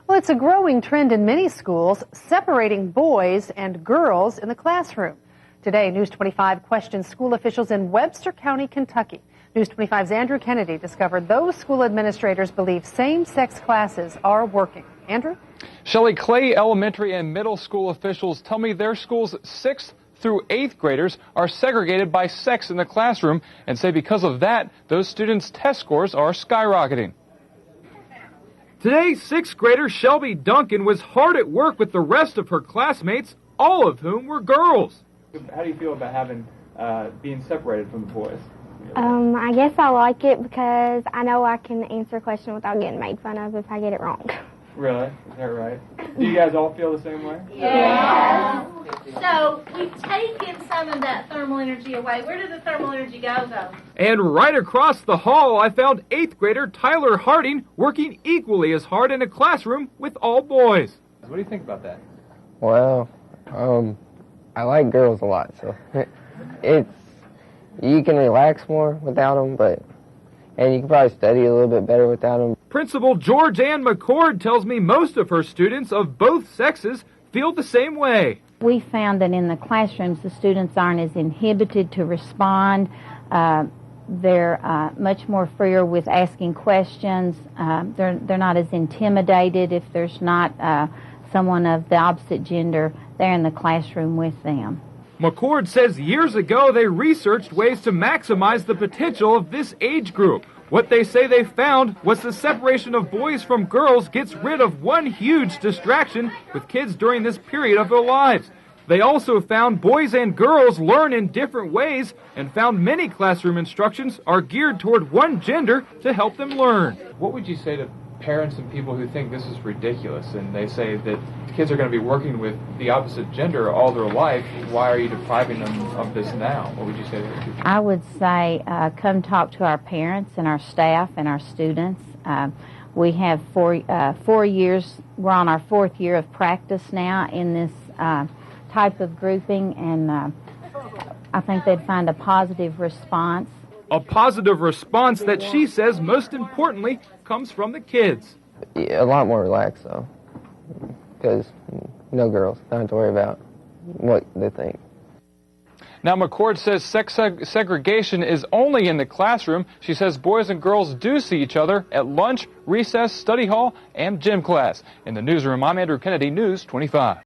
Well, it's a growing trend in many schools, separating boys and girls in the classroom. Today, News 25 questions school officials in Webster County, Kentucky. News 25's Andrew Kennedy discovered those school administrators believe same-sex classes are working. Andrew? Shelley, Clay elementary and middle school officials tell me their school's 6th through 8th graders are segregated by sex in the classroom and say because of that, those students' test scores are skyrocketing. Today, 6th grader Shelby Duncan was hard at work with the rest of her classmates, all of whom were girls. How do you feel about being separated from the boys? I guess I like it because I know I can answer a question without getting made fun of if I get it wrong. Really? Is that right? Do you guys all feel the same way? Yeah. So we've taken some of that thermal energy away. Where did the thermal energy go, though? And right across the hall, I found 8th grader Tyler Harding working equally as hard in a classroom with all boys. What do you think about that? Well, I like girls a lot, so you can relax more without them, and you can probably study a little bit better without them. Principal Georgiann McCord tells me most of her students of both sexes feel the same way. We found that in the classrooms, the students aren't as inhibited to respond. They're much more freer with asking questions. They're not as intimidated if there's not someone of the opposite gender there in the classroom with them. McCord says years ago they researched ways to maximize the potential of this age group. What they say they found was the separation of boys from girls gets rid of one huge distraction with kids during this period of their lives. They also found boys and girls learn in different ways and found many classroom instructions are geared toward one gender to help them learn. What would you say to parents and people who think this is ridiculous and they say that kids are going to be working with the opposite gender all their life? Why are you depriving them of this now? What would you say to those people? I would say come talk to our parents and our staff and our students. We have 4 years, we're on our 4th year of practice now in this type of grouping, and I think they'd find a positive response. A positive response that she says most importantly comes from the kids. Yeah, a lot more relaxed, though, because no girls, don't have to worry about what they think. Now, McCord says sex segregation is only in the classroom. She says boys and girls do see each other at lunch, recess, study hall, and gym class. In the newsroom, I'm Andrew Kennedy, News 25.